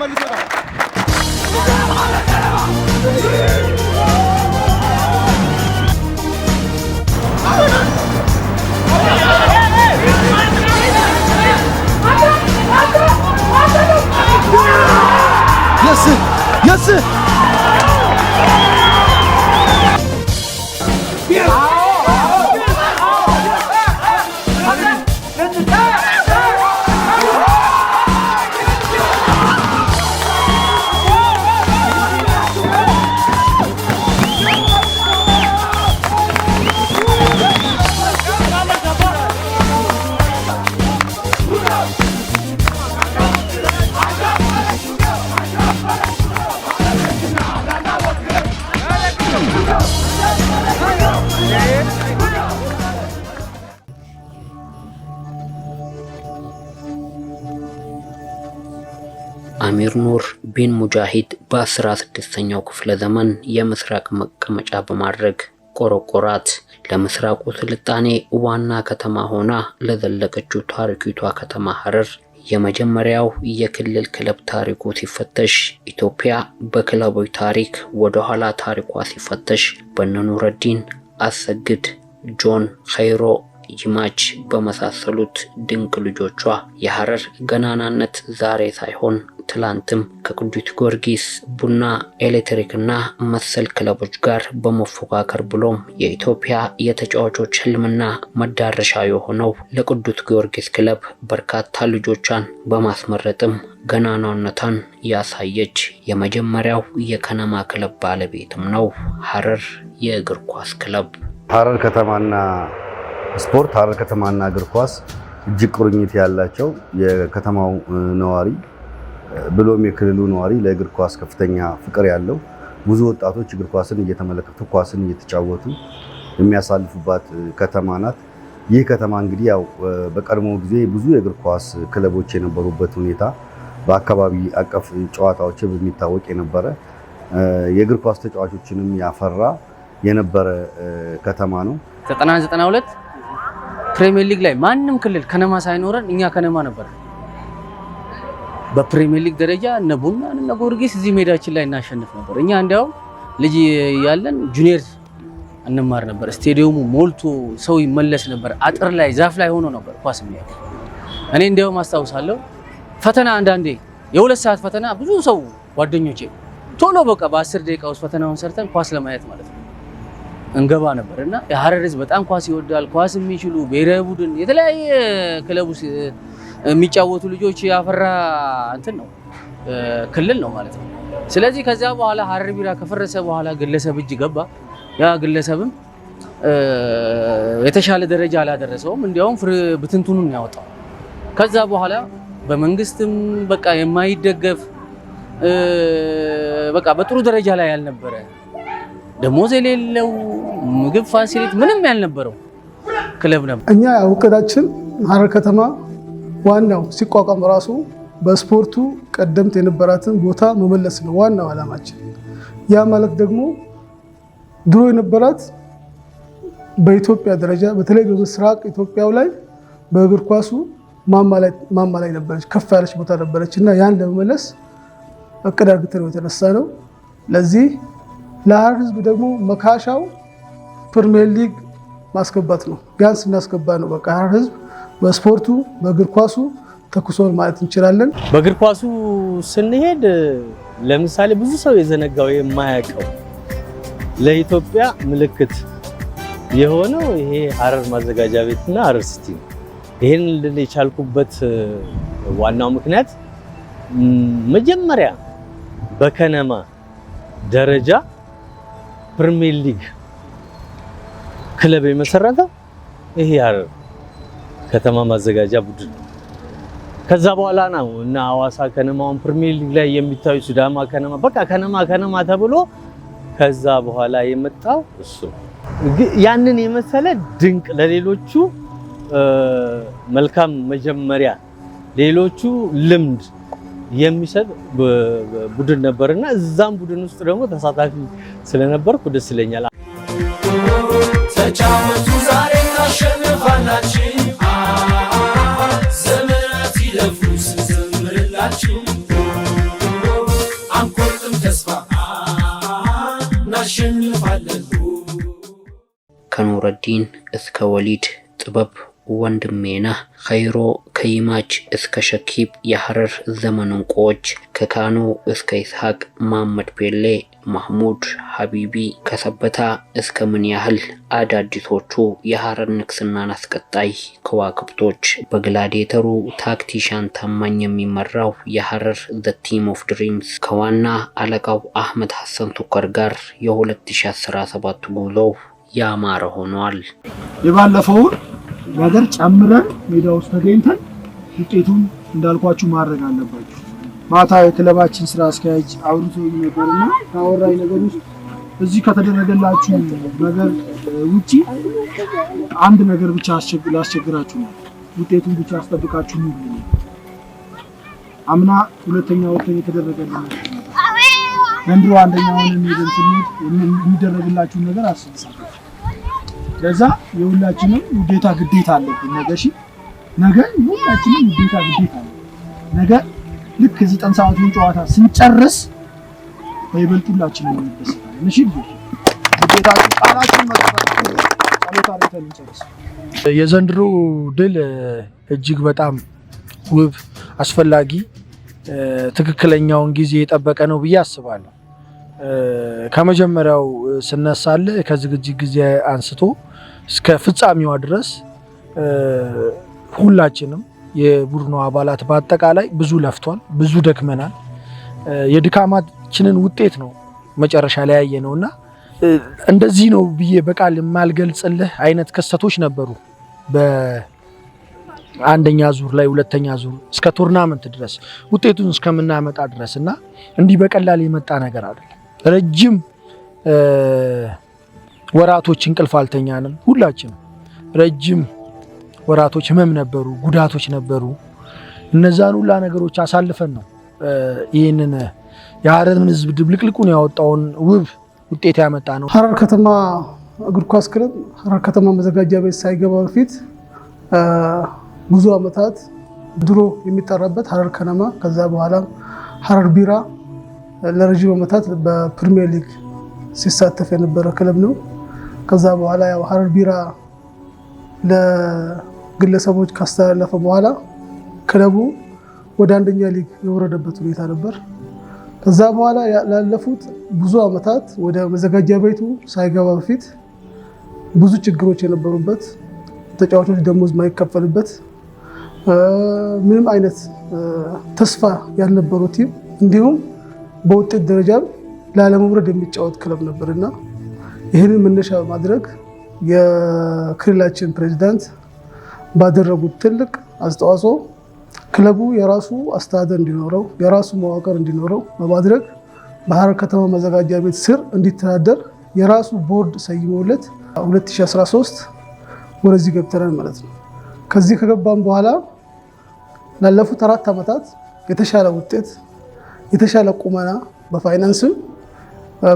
መልሶታል Yes sir አሚር ኑር ቢን ሙጃሂድ በ16ኛው ክፍለ ዘመን የምስራቅ መቀመጫ በማድረግ ቆረቆራት። ለምስራቁ ስልጣኔ ዋና ከተማ ሆና ለዘለቀችው ታሪካዊቷ ከተማ ሐረር የመጀመሪያው የክልል ክለብ ታሪኩ ሲፈተሽ፣ ኢትዮጵያ በክለቦች ታሪክ ወደ ኋላ ታሪኳ ሲፈተሽ በነ ኑረዲን አሰግድ፣ ጆን ኸይሮ ይማች በመሳሰሉት ድንቅ ልጆቿ የሐረር ገናናነት ዛሬ ሳይሆን ትላንትም ከቅዱስ ጊዮርጊስ፣ ቡና፣ ኤሌክትሪክና መሰል ክለቦች ጋር በመፎካከር ብሎም የኢትዮጵያ የተጫዋቾች ህልምና መዳረሻ የሆነው ለቅዱስ ጊዮርጊስ ክለብ በርካታ ልጆቿን በማስመረጥም ገናናነቷን ያሳየች የመጀመሪያው የከነማ ክለብ ባለቤትም ነው ሐረር የእግር ኳስ ክለብ። ሐረር ከተማና ስፖርት ሐረር ከተማና እግር ኳስ እጅግ ቁርኝት ያላቸው የከተማው ነዋሪ ብሎም የክልሉ ነዋሪ ለእግር ኳስ ከፍተኛ ፍቅር ያለው ብዙ ወጣቶች እግር ኳስን እየተመለከቱ ኳስን እየተጫወቱ የሚያሳልፉባት ከተማ ናት። ይህ ከተማ እንግዲህ ያው በቀድሞ ጊዜ ብዙ የእግር ኳስ ክለቦች የነበሩበት ሁኔታ በአካባቢ አቀፍ ጨዋታዎች በሚታወቅ የነበረ የእግር ኳስ ተጫዋቾችንም ያፈራ የነበረ ከተማ ነው። 92 ፕሪሚየር ሊግ ላይ ማንም ክልል ከነማ ሳይኖረን እኛ ከነማ ነበር። በፕሪሚየር ሊግ ደረጃ እነ ቡና እነ ጊዮርጊስ እዚህ ሜዳችን ላይ እናሸንፍ ነበር። እኛ እንዲያው ልጅ ያለን ጁኒየር እንማር ነበር። ስቴዲየሙ ሞልቶ ሰው ይመለስ ነበር። አጥር ላይ ዛፍ ላይ ሆኖ ነበር ኳስ የሚያይ። እኔ እንዲያውም አስታውሳለሁ ፈተና አንዳንዴ የ2 ሰዓት ፈተና ብዙ ሰው ጓደኞቼ ቶሎ በቃ በ10 ደቂቃ ውስጥ ፈተናውን ሰርተን ኳስ ለማየት ማለት ነው እንገባ ነበር። እና የሐረር ህዝብ በጣም ኳስ ይወዳል። ኳስ የሚችሉ ብሔራዊ ቡድን የተለያየ ክለብ ውስጥ የሚጫወቱ ልጆች ያፈራ እንትን ነው ክልል ነው ማለት ነው። ስለዚህ ከዛ በኋላ ሐረር ቢራ ከፈረሰ በኋላ ግለሰብ እጅ ገባ። ያ ግለሰብም የተሻለ ደረጃ አላደረሰውም። እንዲያውም ብትንቱኑን ያወጣው። ከዛ በኋላ በመንግስትም በቃ የማይደገፍ በቃ በጥሩ ደረጃ ላይ ያልነበረ ደሞዝ የሌለው ምግብ ፋሲሊቲ ምንም ያልነበረው ክለብ ነበር። እኛ እቅዳችን ሐረር ከተማ ዋናው ሲቋቋም ራሱ በስፖርቱ ቀደምት የነበራትን ቦታ መመለስ ነው ዋናው ዓላማችን። ያ ማለት ደግሞ ድሮ የነበራት በኢትዮጵያ ደረጃ በተለይ በምስራቅ ኢትዮጵያው ላይ በእግር ኳሱ ማማ ላይ ነበረች፣ ከፍ ያለች ቦታ ነበረች እና ያን ለመመለስ እቅድ አድርገን የተነሳ ነው። ለዚህ ለሐረር ህዝብ ደግሞ መካሻው ፕሪሚየር ሊግ ማስገባት ነው። ቢያንስ እናስገባ ነው በቃ ሐረር ህዝብ በስፖርቱ በእግር ኳሱ ተኩሶን ማለት እንችላለን። በእግር ኳሱ ስንሄድ ለምሳሌ ብዙ ሰው የዘነጋው የማያውቀው ለኢትዮጵያ ምልክት የሆነው ይሄ ሐረር ማዘጋጃ ቤትና ሐረር ሲቲ ነው። ይሄን ልል የቻልኩበት ዋናው ምክንያት መጀመሪያ በከነማ ደረጃ ፕሪሚየር ሊግ ክለብ የመሰረተው ይሄ ሐረር ከተማ ማዘጋጃ ቡድን ነው። ከዛ በኋላ ነው እና ሐዋሳ ከነማውን ፕሪሚየር ሊግ ላይ የሚታዩ ሲዳማ ከነማ በቃ ከነማ ተብሎ ከዛ በኋላ የመጣው እሱ ያንን የመሰለ ድንቅ ለሌሎቹ መልካም መጀመሪያ ሌሎቹ ልምድ የሚሰጥ ቡድን ነበርና እዛም ቡድን ውስጥ ደግሞ ተሳታፊ ስለነበርኩ ደስ ይለኛል። ተጫወቱ ዛሬ ታሸንፋላችሁ፣ ዘመናት ይለፉ ስንዘምርላችሁ፣ ከኑረዲን እስከ ወሊድ፣ ጥበብ ወንድሜና ኸይሮ ከይማች እስከ ሸኪብ የሐረር ዘመን እንቁዎች፣ ከካኑ እስከ ይስሐቅ፣ መሐመድ ፔሌ፣ ማህሙድ ሀቢቢ፣ ከሰበታ እስከ ምን ያህል አዳዲሶቹ የሐረር ንግስናን አስቀጣይ ከዋክብቶች በግላዲየተሩ ታክቲሻን ታማኝ የሚመራው የሐረር ዘ ቲም ኦፍ ድሪምስ ከዋና አለቃው አህመድ ሐሰን ቱከር ጋር የ2017 ጉዞው ያማረ ሆኗል። የባለፈውን ነገር ጨምረን ሜዳ ውስጥ ተገኝተን ውጤቱን እንዳልኳችሁ ማድረግ አለባችሁ። ማታ የክለባችን ስራ አስኪያጅ አውርቶ ነበርና ታወራይ ነገር ውስጥ እዚህ ከተደረገላችሁ ነገር ውጪ አንድ ነገር ብቻ አስቸግራችሁ ነው፣ ውጤቱን ብቻ አስጠብቃችሁ ነው። አምና ሁለተኛ ወጥተን የተደረገልን ዘንድሮ አንደኛውን ሜዳን ስንሄድ የሚደረግላችሁ ነገር አስብሳችሁ ለዛ የሁላችንም ውዴታ ግዴታ አለብን። ነገ የሁላችንም ውዴታ ግዴታ አለ። ነገ ልክ እዚህ ጠንሳቱን ጨዋታ ስንጨርስ በይበልጡላችንም እንደሰታለን። እሺ ግዴታችን ቃላችን መጠበቅ ጸሎት አድርገን እንጨርስ። የዘንድሮ ድል እጅግ በጣም ውብ፣ አስፈላጊ፣ ትክክለኛውን ጊዜ የጠበቀ ነው ብዬ አስባለሁ። ከመጀመሪያው ስነሳለ ከዝግጅት ጊዜ አንስቶ እስከ ፍጻሜዋ ድረስ ሁላችንም የቡድኑ አባላት በአጠቃላይ ብዙ ለፍቷል፣ ብዙ ደክመናል። የድካማችንን ውጤት ነው መጨረሻ ላይ ያየነውና እንደዚህ ነው ብዬ በቃል የማልገልጽልህ አይነት ክስተቶች ነበሩ በአንደኛ ዙር ላይ፣ ሁለተኛ ዙር እስከ ቱርናመንት ድረስ ውጤቱን እስከምናመጣ ድረስና እንዲህ በቀላል የመጣ ነገር አይደለም። ረጅም ወራቶች እንቅልፍ አልተኛንም። ሁላችንም ረጅም ወራቶች ህመም ነበሩ፣ ጉዳቶች ነበሩ። እነዛን ሁላ ነገሮች አሳልፈን ነው ይህንን የሐረርን ህዝብ ድብልቅልቁን ያወጣውን ውብ ውጤት ያመጣ ነው። ሐረር ከተማ እግር ኳስ ክለብ ሐረር ከተማ መዘጋጃ ቤት ሳይገባ በፊት ብዙ አመታት ድሮ የሚጠራበት ሐረር ከነማ፣ ከዛ በኋላ ሐረር ቢራ ለረጅም አመታት በፕሪሚየር ሊግ ሲሳተፍ የነበረ ክለብ ነው። ከዛ በኋላ ያው ሐረር ቢራ ለግለሰቦች ካስተላለፈ በኋላ ክለቡ ወደ አንደኛ ሊግ የወረደበት ሁኔታ ነበር። ከዛ በኋላ ላለፉት ብዙ አመታት ወደ መዘጋጃ ቤቱ ሳይገባ በፊት ብዙ ችግሮች የነበሩበት፣ ተጫዋቾች ደሞዝ ማይከፈልበት፣ ምንም አይነት ተስፋ ያልነበረው ቲም እንዲሁም በውጤት ደረጃ ላለመውረድ የሚጫወት ክለብ ነበርና ይህንን መነሻ በማድረግ የክልላችን ፕሬዝዳንት ባደረጉት ትልቅ አስተዋጽኦ ክለቡ የራሱ አስተዳደር እንዲኖረው የራሱ መዋቅር እንዲኖረው በማድረግ በሐረር ከተማ መዘጋጃ ቤት ስር እንዲተዳደር የራሱ ቦርድ ሰይመውለት 2013 ወደዚህ ገብተናል ማለት ነው። ከዚህ ከገባን በኋላ ላለፉት 4 አመታት የተሻለ ውጤት፣ የተሻለ ቁመና በፋይናንስም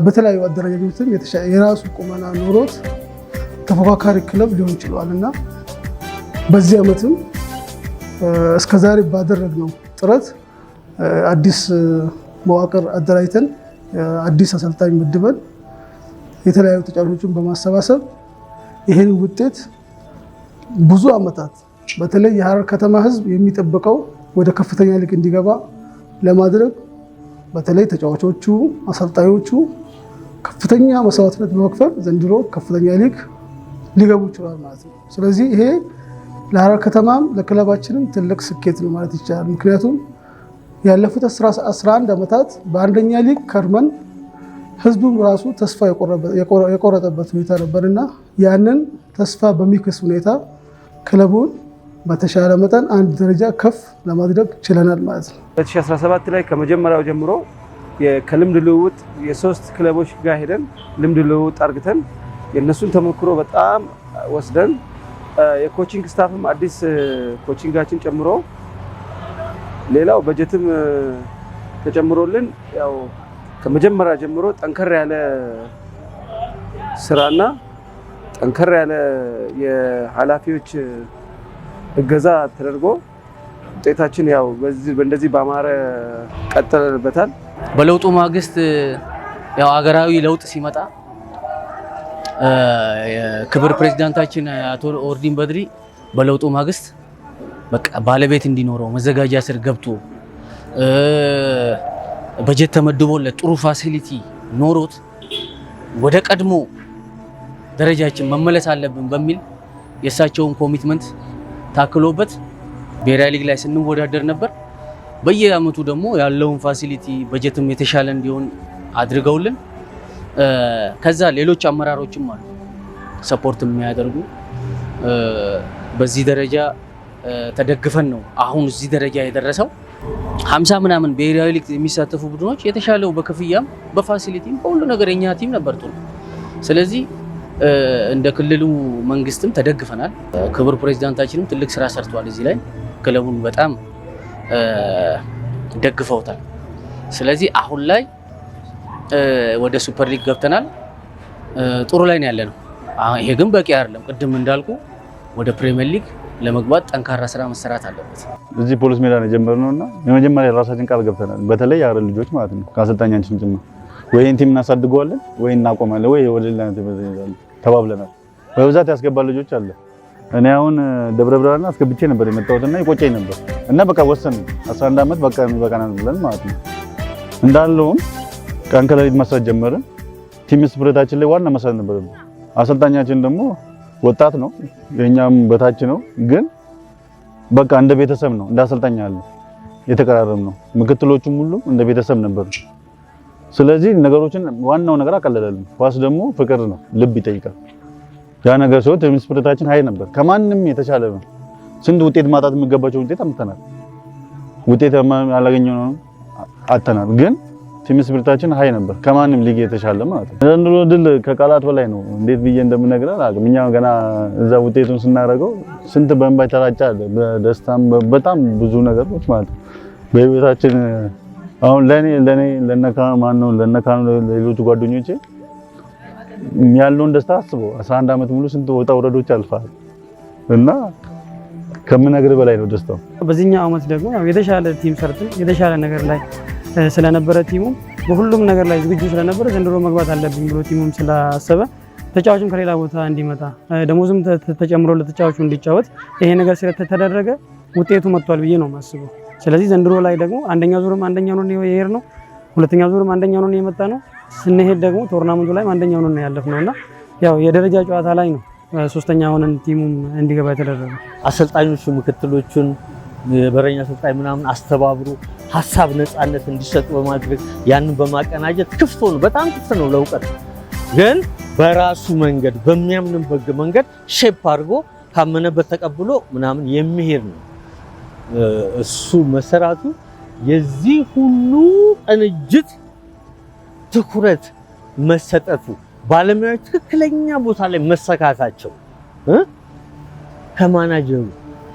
በተለያዩ አደረጃጀቶችም የራሱ ቁመና ኖሮት ተፎካካሪ ክለብ ሊሆን ይችላል እና በዚህ አመትም እስከዛሬ ባደረግነው ጥረት አዲስ መዋቅር አደራጅተን አዲስ አሰልጣኝ መድበን የተለያዩ ተጫዋቾችን በማሰባሰብ ይህን ውጤት ብዙ አመታት በተለይ የሐረር ከተማ ህዝብ የሚጠብቀው ወደ ከፍተኛ ሊግ እንዲገባ ለማድረግ በተለይ ተጫዋቾቹ፣ አሰልጣኞቹ ከፍተኛ መስዋዕትነት በመክፈል ዘንድሮ ከፍተኛ ሊግ ሊገቡ ይችላል ማለት ነው። ስለዚህ ይሄ ለሐረር ከተማም ለክለባችንም ትልቅ ስኬት ነው ማለት ይቻላል። ምክንያቱም ያለፉት 11 አመታት በአንደኛ ሊግ ከርመን ህዝቡም ራሱ ተስፋ የቆረጠበት ሁኔታ ነበርና ያንን ተስፋ በሚክስ ሁኔታ ክለቡን በተሻለ መጠን አንድ ደረጃ ከፍ ለማድረግ ችለናል ማለት ነው። 2017 ላይ ከመጀመሪያው ጀምሮ ከልምድ ልውውጥ የሶስት ክለቦች ጋር ሄደን ልምድ ልውውጥ አርግተን የነሱን ተሞክሮ በጣም ወስደን የኮቺንግ ስታፍም አዲስ ኮቺንጋችን ጨምሮ ሌላው በጀትም ተጨምሮልን ያው ከመጀመሪያ ጀምሮ ጠንከር ያለ ስራና ጠንከር ያለ የኃላፊዎች እገዛ ተደርጎ ውጤታችን ያው በእንደዚህ ባማረ ቀጥለንበታል። በለውጡ ማግስት ያው ሀገራዊ ለውጥ ሲመጣ ክብር ፕሬዝዳንታችን አቶ ኦርዲን በድሪ በለውጡ ማግስት በቃ ባለቤት እንዲኖረው መዘጋጃ ስር ገብቶ በጀት ተመድቦለት ጥሩ ፋሲሊቲ ኖሮት ወደ ቀድሞ ደረጃችን መመለስ አለብን በሚል የእሳቸውን ኮሚትመንት ታክሎበት ብሔራዊ ሊግ ላይ ስንወዳደር ነበር። በየአመቱ ደግሞ ያለውን ፋሲሊቲ በጀትም የተሻለ እንዲሆን አድርገውልን ከዛ ሌሎች አመራሮችም አሉ ሰፖርት የሚያደርጉ በዚህ ደረጃ ተደግፈን ነው አሁን እዚህ ደረጃ የደረሰው። 50 ምናምን ብሔራዊ ሊግ የሚሳተፉ ቡድኖች የተሻለው በክፍያም በፋሲሊቲም በሁሉ ነገር የኛ ቲም ነበር ጥሩ። ስለዚህ እንደ ክልሉ መንግስትም ተደግፈናል። ክቡር ፕሬዝዳንታችንም ትልቅ ስራ ሰርቷል። እዚህ ላይ ክለቡን በጣም ደግፈውታል። ስለዚህ አሁን ላይ ወደ ሱፐር ሊግ ገብተናል። ጥሩ ላይ ነው ያለነው። ይሄ ግን በቂ አይደለም። ቅድም እንዳልኩ ወደ ፕሪሚየር ሊግ ለመግባት ጠንካራ ስራ መሰራት አለበት። እዚህ ፖሊስ ሜዳ ነው የጀመርነውና የመጀመሪያ ራሳችን ቃል ገብተናል። በተለይ ያረ ልጆች ማለት ነው ከአሰልጣኛችን ጭምር ወይ ቲም እናሳድገዋለን ወይ እናቆማለን ወይ ወደ ሌላ ተባብለናል። በብዛት ያስገባ ልጆች አለ። እኔ አሁን ደብረ ብርሃን አስገብቼ ነበር የመጣሁትና ይቆጨኝ ነበር እና በቃ ወሰንን 11 አመት በቃ የሚበቃናል ብለን ማለት ነው። እንዳለውም ቀን ከሌሊት መስራት ጀመርን። ቲም ስፕሪታችን ላይ ዋና መስራት ነበር። አሰልጣኛችን ደግሞ ወጣት ነው፣ የኛም በታች ነው፣ ግን በቃ እንደ ቤተሰብ ነው። እንደ አሰልጣኝ አለ የተቀራረም ነው። ምክትሎቹም ሁሉ እንደ ቤተሰብ ነበሩ። ስለዚህ ነገሮችን ዋናው ነገር አቀለለልን። ኳስ ደግሞ ፍቅር ነው፣ ልብ ይጠይቃል። ያ ነገር ሲሆን ቲም ስፕሪታችን ሀይ ነበር፣ ከማንም የተሻለ ነው። ስንት ውጤት ማጣት የሚገባቸው ውጤት አምጥተናል። ውጤት ያላገኘነው አጥተናል፣ ግን ቲም ስፕሪታችን ሀይ ነበር፣ ከማንም ሊግ የተሻለ ማለት ነው። ዘንድሮ ድል ከቃላት በላይ ነው። እንዴት ብዬ እንደምነግርህ አላውቅም። እኛ ገና እዛ ውጤቱን ስናደርገው ስንት በእንባ ተራጫ፣ በደስታም በጣም ብዙ ነገሮች ማለት ነው በህይወታችን። አሁን ለነካ ማነው ሌሎች ጓደኞቼ ያለውን ደስታ አስበው 11 አመት ሙሉ ስንት ወጣ ወረዶች አልፋል እና ከምነግርህ በላይ ነው ደስታው። በዚህኛው አመት ደግሞ የተሻለ ቲም ሰርተን የተሻለ ነገር ላይ ስለነበረ ቲሙ በሁሉም ነገር ላይ ዝግጁ ስለነበረ ዘንድሮ መግባት አለብኝ ብሎ ቲሙም ስላሰበ ተጫዋቹም ከሌላ ቦታ እንዲመጣ ደሞዝም ተጨምሮ ለተጫዋቹ እንዲጫወት ይሄ ነገር ስለተደረገ ውጤቱ መጥቷል ብዬ ነው የማስበው። ስለዚህ ዘንድሮ ላይ ደግሞ አንደኛ ዙርም አንደኛ ነው የሄድ ነው፣ ሁለተኛ ዙርም አንደኛ ነው የመጣ ነው። ስንሄድ ደግሞ ቶርናመንቱ ላይ አንደኛ ነው ያለፍነውና ያው የደረጃ ጨዋታ ላይ ነው ሶስተኛ ሆነን ቲሙም እንዲገባ የተደረገ። አሰልጣኞቹ ምክትሎቹን በረኛ አሰልጣኝ ምናምን አስተባብሮ ሀሳብ ነፃነት እንዲሰጡ በማድረግ ያንን በማቀናጀት ክፍት ነው፣ በጣም ክፍት ነው ለእውቀት። ግን በራሱ መንገድ በሚያምንበት መንገድ ሼፕ አድርጎ ካመነበት ተቀብሎ ምናምን የሚሄድ ነው። እሱ መሰራቱ የዚህ ሁሉ ቅንጅት ትኩረት መሰጠቱ ባለሙያዎች ትክክለኛ ቦታ ላይ መሰካታቸው ከማናጀሩ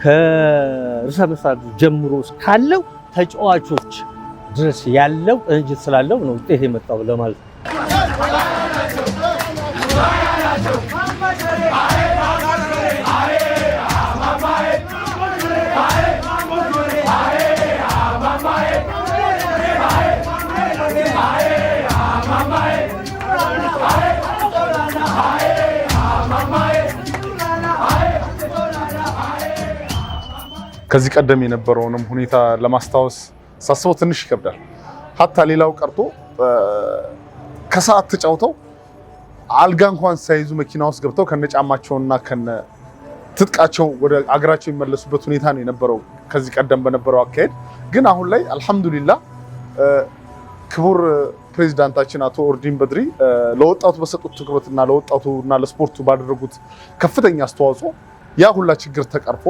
ከርዕሰ መስተዳድሩ ጀምሮ ካለው ተጫዋቾች ድረስ ያለው ቅንጅት ስላለው ነው ውጤት የመጣው ለማለት ነው። ከዚህ ቀደም የነበረውንም ሁኔታ ለማስታወስ ሳስበው ትንሽ ይከብዳል። ሀታ ሌላው ቀርቶ ከሰዓት ተጫውተው አልጋ እንኳን ሳይዙ መኪና ውስጥ ገብተው ከነጫማቸውና ከነ ትጥቃቸው ወደ አገራቸው የሚመለሱበት ሁኔታ ነው የነበረው ከዚህ ቀደም በነበረው አካሄድ። ግን አሁን ላይ አልሐምዱሊላህ ክቡር ፕሬዝዳንታችን አቶ ኦርዲን በድሪ ለወጣቱ በሰጡት ትኩረትና ለወጣቱና ለስፖርቱ ባደረጉት ከፍተኛ አስተዋጽኦ ያ ሁላ ችግር ተቀርፎ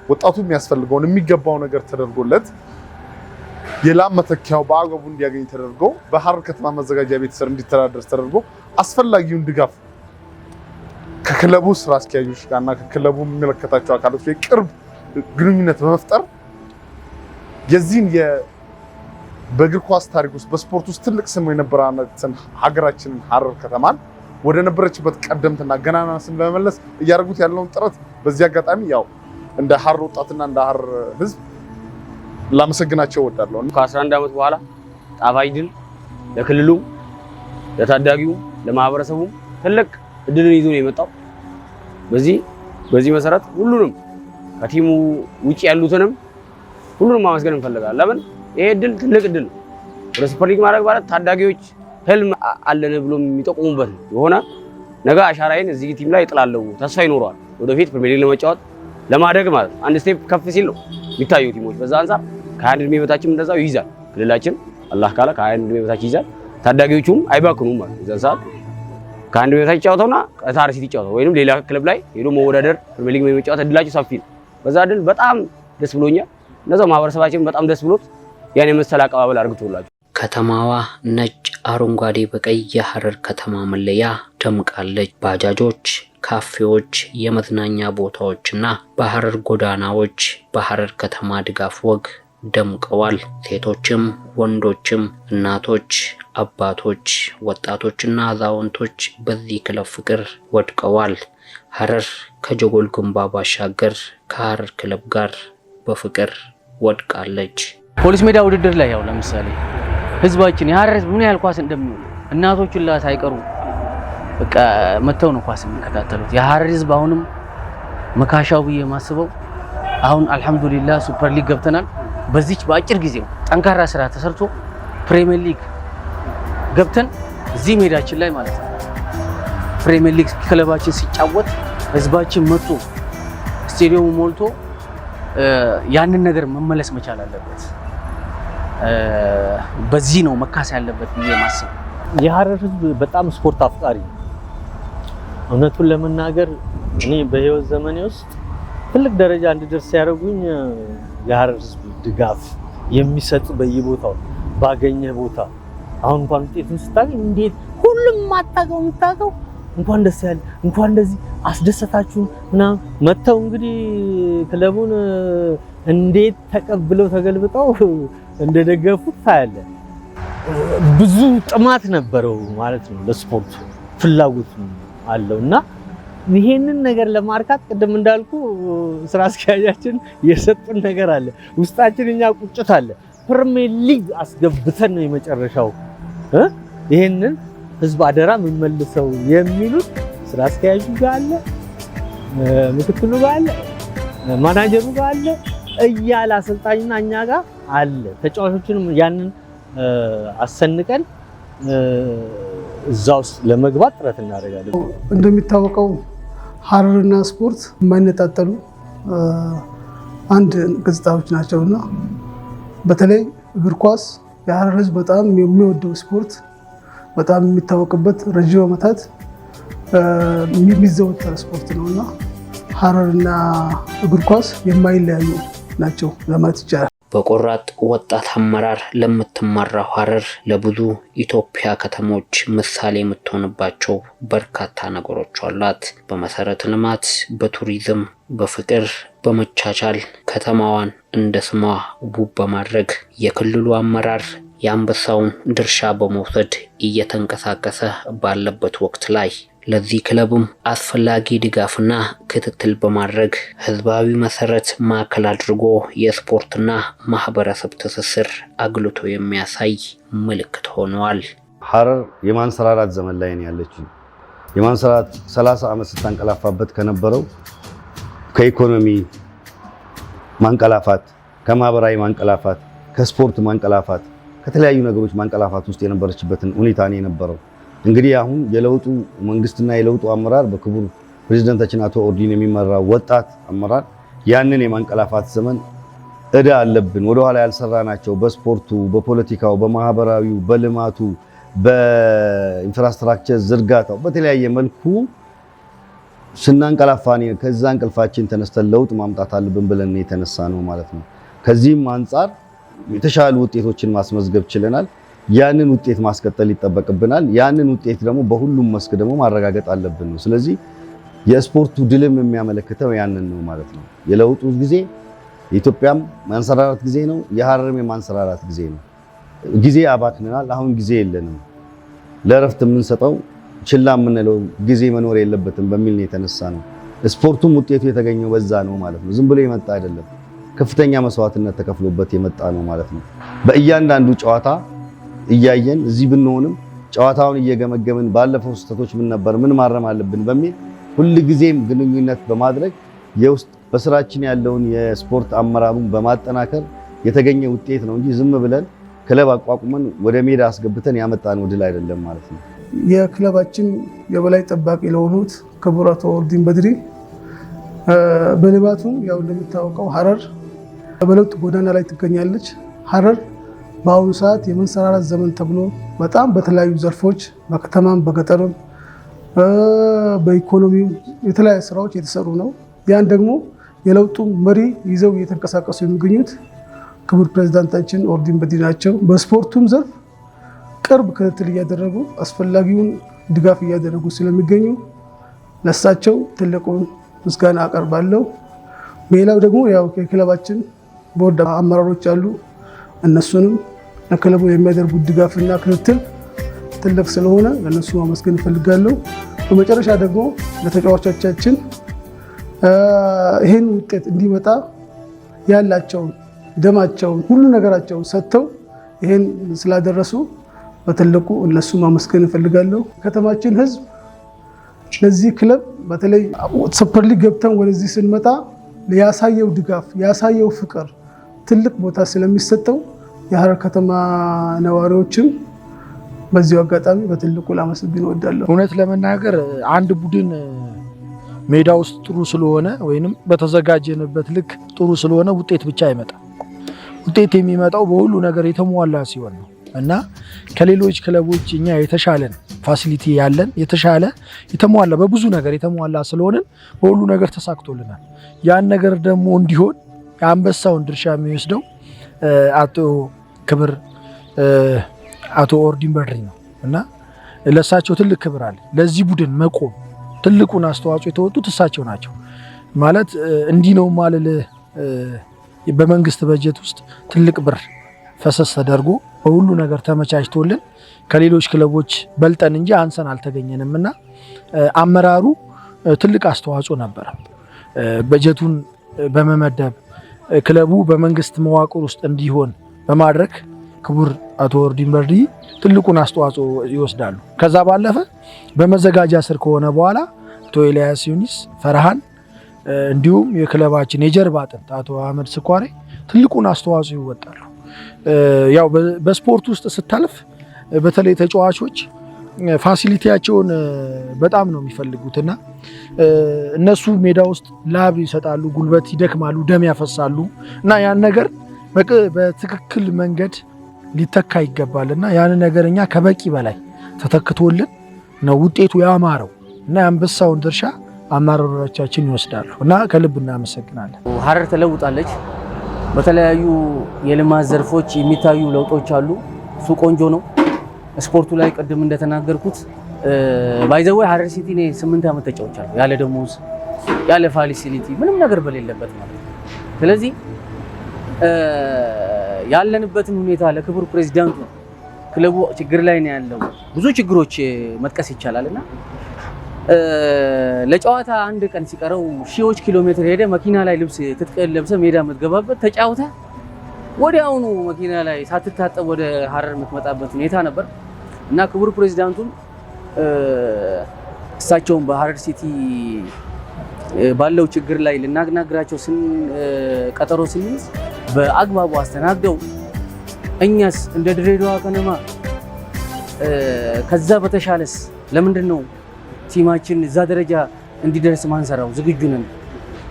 ወጣቱ የሚያስፈልገውን የሚገባው ነገር ተደርጎለት የላም መተኪያው በአግባቡ እንዲያገኝ ተደርጎ በሐረር ከተማ መዘጋጃ ቤት ስር እንዲተዳደር ተደርጎ አስፈላጊውን ድጋፍ ከክለቡ ስራ አስኪያጆች ጋርና ከክለቡ የሚመለከታቸው አካሎች የቅርብ ግንኙነት በመፍጠር የዚህን በእግር ኳስ ታሪክ ውስጥ በስፖርት ውስጥ ትልቅ ስም የነበራትን ሀገራችንን ሐረር ከተማን ወደ ነበረችበት ቀደምትና ገናና ስም ለመመለስ እያደረጉት ያለውን ጥረት በዚህ አጋጣሚ ያው እንደ ሐረር ወጣትና እንደ ሐረር ህዝብ ላመሰግናቸው እወዳለሁ። ከ11 አመት በኋላ ጣፋጭ ድል ለክልሉ፣ ለታዳጊው፣ ለማህበረሰቡ ትልቅ እድልን ይዞ ነው የመጣው። በዚህ መሰረት ሁሉንም ከቲሙ ውጪ ያሉትንም ሁሉንም ማመስገን እንፈልጋለን። ለምን ይሄ እድል ትልቅ እድል ነው። ወደ ሱፐር ሊግ ማድረግ ማለት ታዳጊዎች ህልም አለን ብሎ የሚጠቁሙበት የሆነ ነገ አሻራዬን እዚህ ቲም ላይ እጥላለሁ ተስፋ ይኖረዋል። ወደፊት ፕሪሚየር ሊግ ለመጫወት ለማደግ ማለት አንድ ስቴፕ ከፍ ሲል ነው የሚታዩ ቲሞች። በዛ አንፃር ከ21 ዕድሜ በታችም እንደዛው ይይዛል ክልላችን አላህ ካለ ከ21 ዕድሜ በታች ይይዛል። ታዳጊዎቹም አይባክኑም ማለት በዛ ሰዓት ከ21 ዕድሜ በታች ይጫወተውና ቀታር ሲቲ ይጫወተው ወይንም ሌላ ክለብ ላይ ሄዶ መወዳደር ፕሪሚየር ሊግ የመጫወት እድላቸው ሰፊ ነው። በዛ ድል በጣም ደስ ብሎኛል። እንደዛው ማህበረሰባችን በጣም ደስ ብሎት ያን የመሰለ አቀባበል አድርጎላቸው ከተማዋ ነጭ አረንጓዴ በቀይ የሐረር ከተማ መለያ ደምቃለች። ባጃጆች፣ ካፌዎች፣ የመዝናኛ ቦታዎችና በሐረር ጎዳናዎች በሐረር ከተማ ድጋፍ ወግ ደምቀዋል። ሴቶችም ወንዶችም እናቶች፣ አባቶች፣ ወጣቶችና አዛውንቶች በዚህ ክለብ ፍቅር ወድቀዋል። ሐረር ከጀጎል ግንባ ባሻገር ከሐረር ክለብ ጋር በፍቅር ወድቃለች። ፖሊስ ሜዳ ውድድር ላይ ያው ለምሳሌ ህዝባችን የሐረር ህዝብ ምን ያህል ኳስ እንደሚወድ እናቶቹላ ሳይቀሩ በቃ መተው ነው ኳስ የሚከታተሉት። የሐረር ህዝብ አሁንም መካሻው ብዬ ማስበው አሁን አልহামዱሊላህ ሱፐር ሊግ ገብተናል። በዚች በአጭር ጊዜው ጠንካራ ስራ ተሰርቶ ፕሪሚየር ሊግ ገብተን እዚህ ሜዳችን ላይ ማለት ነው ፕሪሚየር ሊግ ክለባችን ሲጫወት ህዝባችን መጥቶ ስቴዲየሙ ሞልቶ ያንን ነገር መመለስ መቻል አለበት። በዚህ ነው መካስ ያለበት ብዬ ማስብ። የሐረር ህዝብ በጣም ስፖርት አፍቃሪ ነው። እውነቱን ለመናገር እኔ በህይወት ዘመኔ ውስጥ ትልቅ ደረጃ እንድደርስ ያደረጉኝ የሐረር ህዝብ ድጋፍ የሚሰጥ በየቦታው ባገኘ ቦታ አሁን እንኳን ውጤቱን ስታገኝ እንዴት ሁሉም የምታውቀው እንኳን ደስ ያለ እንኳን እንደዚህ አስደሰታችሁ ምናምን መተው እንግዲህ ክለቡን እንዴት ተቀብለው ተገልብጠው እንደደገፉት ታያለ። ብዙ ጥማት ነበረው ማለት ነው ለስፖርቱ ፍላጎት አለውና ይሄንን ነገር ለማርካት ቅድም እንዳልኩ ስራ አስኪያጃችን የሰጡን ነገር አለ። ውስጣችን እኛ ቁጭት አለ። ፕሪሚየር ሊግ አስገብተን ነው የመጨረሻው ይሄንን ህዝብ አደራ የምንመልሰው የሚሉት ስራ አስኪያጁ ጋር አለ፣ ምክትሉ ጋር አለ፣ ማናጀሩ ጋር አለ እያለ አሰልጣኝና እኛ ጋር አለ። ተጫዋቾችንም ያንን አሰንቀን እዛው ለመግባት ጥረት እናደርጋለን። እንደሚታወቀው ሐረርና ስፖርት የማይነጣጠሉ አንድ ገጽታዎች ናቸውና በተለይ እግር ኳስ የሐረር ህዝብ በጣም የሚወደው ስፖርት በጣም የሚታወቅበት ረጅም ዓመታት የሚዘወተር ስፖርት ነውና ሐረርና እግር ኳስ የማይለያዩ ናቸው ለማለት ይቻላል። በቆራጥ ወጣት አመራር ለምትመራው ሐረር ለብዙ ኢትዮጵያ ከተሞች ምሳሌ የምትሆንባቸው በርካታ ነገሮች አሏት። በመሰረተ ልማት፣ በቱሪዝም፣ በፍቅር፣ በመቻቻል ከተማዋን እንደ ስሟ ውብ በማድረግ የክልሉ አመራር የአንበሳውን ድርሻ በመውሰድ እየተንቀሳቀሰ ባለበት ወቅት ላይ ለዚህ ክለብም አስፈላጊ ድጋፍና ክትትል በማድረግ ህዝባዊ መሰረት ማዕከል አድርጎ የስፖርትና ማህበረሰብ ትስስር አግልቶ የሚያሳይ ምልክት ሆኗል። ሐረር የማንሰራራት ዘመን ላይ ነው ያለችው። የማንሰራራት 30 ዓመት ስታንቀላፋበት ከነበረው ከኢኮኖሚ ማንቀላፋት፣ ከማህበራዊ ማንቀላፋት፣ ከስፖርት ማንቀላፋት፣ ከተለያዩ ነገሮች ማንቀላፋት ውስጥ የነበረችበትን ሁኔታ ነው የነበረው። እንግዲህ አሁን የለውጡ መንግስትና የለውጡ አመራር በክቡር ፕሬዝዳንታችን አቶ ኦርዲን የሚመራው ወጣት አመራር ያንን የማንቀላፋት ዘመን እዳ አለብን ወደኋላ ያልሰራናቸው በስፖርቱ፣ በፖለቲካው፣ በማህበራዊው፣ በልማቱ፣ በኢንፍራስትራክቸር ዝርጋታው በተለያየ መልኩ ስናንቀላፋን ከዛ እንቅልፋችን ተነስተን ለውጥ ማምጣት አለብን ብለን የተነሳ ነው ማለት ነው። ከዚህም አንጻር የተሻሉ ውጤቶችን ማስመዝገብ ችለናል። ያንን ውጤት ማስቀጠል ይጠበቅብናል። ያንን ውጤት ደግሞ በሁሉም መስክ ደግሞ ማረጋገጥ አለብን ነው። ስለዚህ የስፖርቱ ድልም የሚያመለክተው ያንን ነው ማለት ነው። የለውጡ ጊዜ የኢትዮጵያም ማንሰራራት ጊዜ ነው፣ የሐረርም የማንሰራራት ጊዜ ነው። ጊዜ አባክነናል። አሁን ጊዜ የለንም። ለእረፍት የምንሰጠው ችላ የምንለው ጊዜ መኖር የለበትም በሚል ነው የተነሳ ነው። ስፖርቱም ውጤቱ የተገኘው በዛ ነው ማለት ነው። ዝም ብሎ የመጣ አይደለም። ከፍተኛ መስዋዕትነት ተከፍሎበት የመጣ ነው ማለት ነው። በእያንዳንዱ ጨዋታ እያየን እዚህ ብንሆንም ጨዋታውን እየገመገምን ባለፈው ስህተቶች ምን ነበር፣ ምን ማረም አለብን በሚል ሁልጊዜም ግንኙነት በማድረግ የውስጥ በስራችን ያለውን የስፖርት አመራሩን በማጠናከር የተገኘ ውጤት ነው እንጂ ዝም ብለን ክለብ አቋቁመን ወደ ሜዳ አስገብተን ያመጣነው ድል አይደለም ማለት ነው። የክለባችን የበላይ ጠባቂ ለሆኑት ክቡር አቶ ኦርዲን በድሪ በልማቱም ያው እንደሚታወቀው ሀረር በለውጥ ጎዳና ላይ ትገኛለች። ሀረር በአሁኑ ሰዓት የመንሰራራት ዘመን ተብሎ በጣም በተለያዩ ዘርፎች በከተማም በገጠርም በኢኮኖሚው የተለያዩ ስራዎች የተሰሩ ነው። ያን ደግሞ የለውጡ መሪ ይዘው እየተንቀሳቀሱ የሚገኙት ክቡር ፕሬዝዳንታችን ኦርዲን በድሪ ናቸው። በስፖርቱም ዘርፍ ቅርብ ክትትል እያደረጉ አስፈላጊውን ድጋፍ እያደረጉ ስለሚገኙ ለሳቸው ትልቁን ምስጋና አቀርባለሁ። ሌላው ደግሞ ያው የክለባችን ቦርድ አመራሮች አሉ። እነሱንም ለክለቡ የሚያደርጉት ድጋፍና ክትትል ትልቅ ስለሆነ ለነሱ ማመስገን እፈልጋለሁ። በመጨረሻ ደግሞ ለተጫዋቾቻችን ይህን ውጤት እንዲመጣ ያላቸውን ደማቸውን ሁሉ ነገራቸውን ሰጥተው ይህን ስላደረሱ በትልቁ እነሱ ማመስገን እፈልጋለሁ። ከተማችን ህዝብ ለዚህ ክለብ በተለይ ሱፐር ሊግ ገብተን ወደዚህ ስንመጣ ያሳየው ድጋፍ ያሳየው ፍቅር ትልቅ ቦታ ስለሚሰጠው የሀረር ከተማ ነዋሪዎችም በዚሁ አጋጣሚ በትልቁ ላመሰግን እወዳለሁ። እውነት ለመናገር አንድ ቡድን ሜዳ ውስጥ ጥሩ ስለሆነ ወይንም በተዘጋጀንበት ልክ ጥሩ ስለሆነ ውጤት ብቻ አይመጣም። ውጤት የሚመጣው በሁሉ ነገር የተሟላ ሲሆን ነው እና ከሌሎች ክለቦች እኛ የተሻለን ፋሲሊቲ ያለን የተሻለ የተሟላ በብዙ ነገር የተሟላ ስለሆነን በሁሉ ነገር ተሳክቶልናል። ያን ነገር ደግሞ እንዲሆን የአንበሳውን ድርሻ የሚወስደው አቶ ክብር አቶ ኦርዲን በድሪ ነው እና ለሳቸው ትልቅ ክብር አለ። ለዚህ ቡድን መቆም ትልቁን አስተዋጽኦ የተወጡት እሳቸው ናቸው። ማለት እንዲህ ነው ማለት በመንግስት በጀት ውስጥ ትልቅ ብር ፈሰስ ተደርጎ በሁሉ ነገር ተመቻችቶልን ከሌሎች ክለቦች በልጠን እንጂ አንሰን አልተገኘንም እና አመራሩ ትልቅ አስተዋጽኦ ነበረ። በጀቱን በመመደብ ክለቡ በመንግስት መዋቅር ውስጥ እንዲሆን በማድረግ ክቡር አቶ ኦርዲን በድሪ ትልቁን አስተዋጽኦ ይወስዳሉ። ከዛ ባለፈ በመዘጋጃ ስር ከሆነ በኋላ አቶ ኤልያስ ዩኒስ ፈርሃን እንዲሁም የክለባችን የጀርባ አጥንት አቶ አህመድ ስኳሬ ትልቁን አስተዋጽኦ ይወጣሉ። ያው በስፖርት ውስጥ ስታልፍ በተለይ ተጫዋቾች ፋሲሊቲያቸውን በጣም ነው የሚፈልጉትና እነሱ ሜዳ ውስጥ ላብ ይሰጣሉ፣ ጉልበት ይደክማሉ፣ ደም ያፈሳሉ እና ያን ነገር በትክክል መንገድ ሊተካ ይገባልና ያን ነገር እኛ ከበቂ በላይ ተተክቶልን ነው ውጤቱ ያማረው እና የአንበሳውን ድርሻ አመራሮቻችን ይወስዳሉ እና ከልብ እናመሰግናለን። ሀረር ተለውጣለች። በተለያዩ የልማት ዘርፎች የሚታዩ ለውጦች አሉ። እሱ ቆንጆ ነው። ስፖርቱ ላይ ቅድም እንደተናገርኩት ባይዘው ሀረር ሲቲ እኔ 8 ዓመት ተጫውቻለሁ ያለ ደሞዝ ያለ ፋሲሊቲ ምንም ነገር በሌለበት ማለት ነው። ስለዚህ ያለንበትን ሁኔታ ለክቡር ፕሬዝዳንቱ ክለቡ ችግር ላይ ነው ያለው፣ ብዙ ችግሮች መጥቀስ ይቻላልና ለጨዋታ አንድ ቀን ሲቀረው ሺዎች ኪሎ ሜትር ሄደ መኪና ላይ ልብስ ትጥቅ ለብሰ ሜዳ የምትገባበት ተጫውተ ወዲያውኑ መኪና ላይ ሳትታጠብ ወደ ሀረር የምትመጣበት ሁኔታ ነበር እና ክቡር ፕሬዝዳንቱን እሳቸውን በሀረር ሲቲ ባለው ችግር ላይ ልናናግራቸው ቀጠሮ ስንይዝ በአግባቡ አስተናግደው እኛስ እንደ ድሬዳዋ ከነማ ከዛ በተሻለስ ለምንድን ነው ቲማችን እዛ ደረጃ እንዲደርስ ማንሰራው? ዝግጁ ነን፣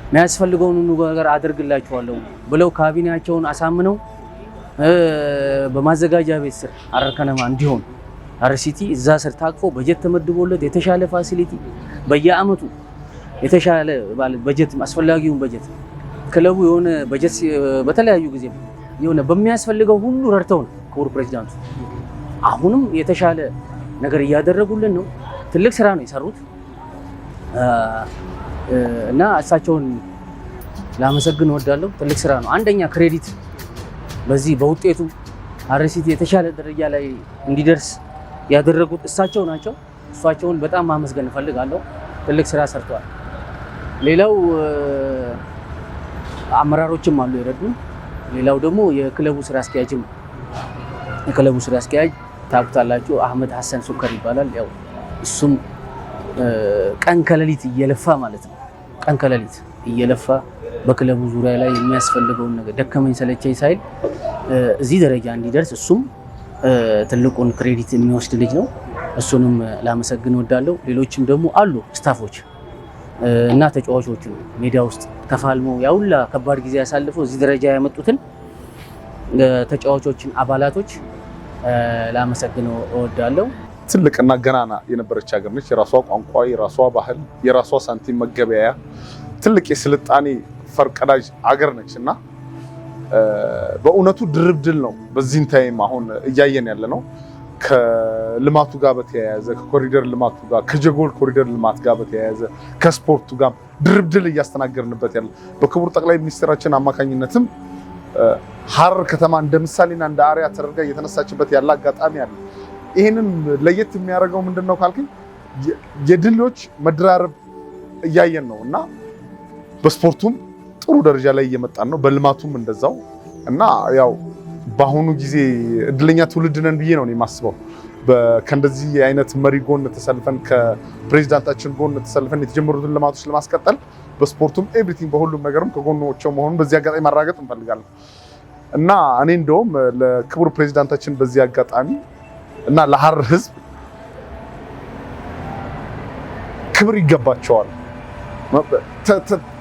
የሚያስፈልገውን ነገር አደርግላችኋለሁ ብለው ካቢኔያቸውን አሳምነው በማዘጋጃ ቤት ስር ሀረር ከነማ እንዲሆን ሀረር ሲቲ እዛ ስር ታቅፎ በጀት ተመድቦለት የተሻለ ፋሲሊቲ በየአመቱ የተሻለ በጀት አስፈላጊውን በጀት ክለቡ የሆነ በጀት በተለያዩ ጊዜ የሆነ በሚያስፈልገው ሁሉ ረድተው ነው ክቡር ፕሬዝዳንቱ አሁንም የተሻለ ነገር እያደረጉልን ነው። ትልቅ ስራ ነው የሰሩት እና እሳቸውን ላመሰግን እወዳለሁ። ትልቅ ስራ ነው። አንደኛ ክሬዲት በዚህ በውጤቱ ሀረር ሲቲ የተሻለ ደረጃ ላይ እንዲደርስ ያደረጉት እሳቸው ናቸው። እሳቸውን በጣም ማመስገን እፈልጋለሁ። ትልቅ ስራ ሰርተዋል። ሌላው አመራሮችም አሉ የረዱ። ሌላው ደግሞ የክለቡ ስራ አስኪያጅም የክለቡ ስራ አስኪያጅ ታውቁታላችሁ። አህመድ ሐሰን ሱከር ይባላል። ያው እሱም ቀን ከሌሊት እየለፋ ማለት ነው። ቀን ከሌሊት እየለፋ በክለቡ ዙሪያ ላይ የሚያስፈልገውን ነገር ደከመኝ ሰለቸኝ ሳይል እዚህ ደረጃ እንዲደርስ እሱም ትልቁን ክሬዲት የሚወስድ ልጅ ነው። እሱንም ላመሰግን ወዳለሁ። ሌሎችም ደግሞ አሉ ስታፎች እና ተጫዋቾች ሜዳ ውስጥ ተፋልመው ያውላ ከባድ ጊዜ ያሳልፈው እዚህ ደረጃ ያመጡትን ተጫዋቾችን አባላቶች ላመሰግን ወዳለሁ። ትልቅና ገናና የነበረች ሀገር ነች። የራሷ ቋንቋ፣ የራሷ ባህል፣ የራሷ ሳንቲም መገበያያ ትልቅ የስልጣኔ ፈርቀዳጅ ሀገር ነች እና በእውነቱ ድርብ ድል ነው። በዚህን ታይም አሁን እያየን ያለ ነው። ከልማቱ ጋር በተያያዘ ከኮሪደር ልማቱ ጋር ከጀጎል ኮሪደር ልማት ጋር በተያያዘ ከስፖርቱ ጋር ድርብ ድል እያስተናገርንበት ያለ በክቡር ጠቅላይ ሚኒስትራችን አማካኝነትም ሐረር ከተማ እንደ ምሳሌና እንደ አርአያ ተደርጋ እየተነሳችበት ያለ አጋጣሚ አለ። ይህንን ለየት የሚያደርገው ምንድነው ካልከኝ የድሎች መደራረብ እያየን ነው እና በስፖርቱም ጥሩ ደረጃ ላይ እየመጣን ነው፣ በልማቱም እንደዛው እና ያው በአሁኑ ጊዜ እድለኛ ትውልድ ነን ብዬ ነው የማስበው። ከእንደዚህ አይነት መሪ ጎን ተሰልፈን ከፕሬዚዳንታችን ጎን ተሰልፈን የተጀመሩትን ልማቶች ለማስቀጠል በስፖርቱም ኤቭሪቲንግ በሁሉም ነገርም ከጎናቸው መሆኑን በዚህ አጋጣሚ ማረጋገጥ እንፈልጋለን እና እኔ እንደውም ለክቡር ፕሬዚዳንታችን በዚህ አጋጣሚ እና ለሐረር ሕዝብ ክብር ይገባቸዋል።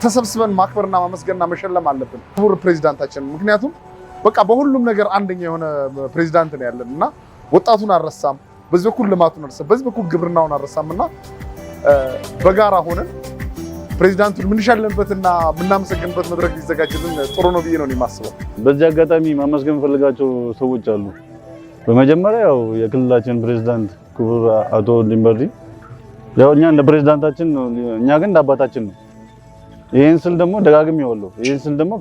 ተሰብስበን ማክበርና ማመስገንና መሸለም አለብን ክቡር ፕሬዚዳንታችን። ምክንያቱም በቃ በሁሉም ነገር አንደኛ የሆነ ፕሬዚዳንት ነው ያለን እና ወጣቱን አልረሳም፣ በዚህ በኩል ልማቱን አልረሳም፣ በዚህ በኩል ግብርናውን አልረሳም እና በጋራ ሆነን ፕሬዚዳንቱን የምንሸልምበትና የምናመሰግንበት መድረክ ሊዘጋጅልን ጥሩ ነው ብዬ ነው የማስበው። በዚህ አጋጣሚ ማመስገን የምፈልጋቸው ሰዎች አሉ። በመጀመሪያ ያው የክልላችን ፕሬዚዳንት ክቡር አቶ ሊምበርዲ ያው እኛ እንደ ፕሬዚዳንታችን ነው፣ እኛ ግን እንደ አባታችን ነው። ይሄን ስል ደግሞ ደጋግሜ ያለው ይሄን ስል ደግሞ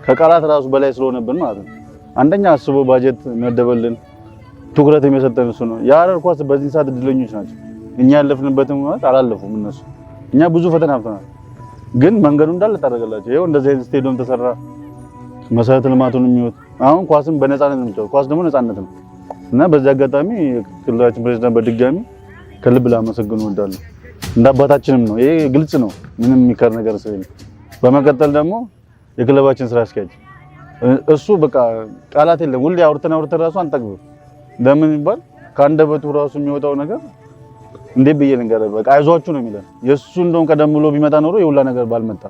ከቃላት ራሱ በላይ ስለሆነብን ማለት ነው። አንደኛ አስቦ ባጀት መደበልን ትኩረት የሚሰጠን እሱ ነው። የሐረር ኳስ በዚህ ሰዓት እድለኞች ናቸው። እኛ ያለፍንበትም ማለት አላለፉም እነሱ። እኛ ብዙ ፈተና አልፈናል፣ ግን መንገዱ እንዳለ ታደርጋላችሁ። ይሄው እንደዚህ አይነት ስቴዲየም ተሰራ፣ መሰረተ ልማቱን የሚወት አሁን ኳስም በነፃነት ነው የሚጫወት። ኳስ ደግሞ ነፃነት ነው እና በዚህ አጋጣሚ ክልላችን ፕሬዚዳንት በድጋሚ ከልብ ላመሰግን እወዳለሁ። እንደ አባታችንም ነው፣ ይሄ ግልጽ ነው፣ ምንም የሚከር ነገር ስለሌለ። በመቀጠል ደግሞ የክለባችን ስራ አስኪያጅ እሱ በቃ ቃላት የለም። ሁሌ አውርተን ራሱ አንጠግብም። ለምን ይባል ከአንደበቱ ራሱ የሚወጣው ነገር እንዴት ብዬ ልንገር፣ በቃ አይዟችሁ ነው የሚለን። የሱ እንደውም ቀደም ብሎ ቢመጣ ኖሮ የሁላ ነገር ባልመጣ፣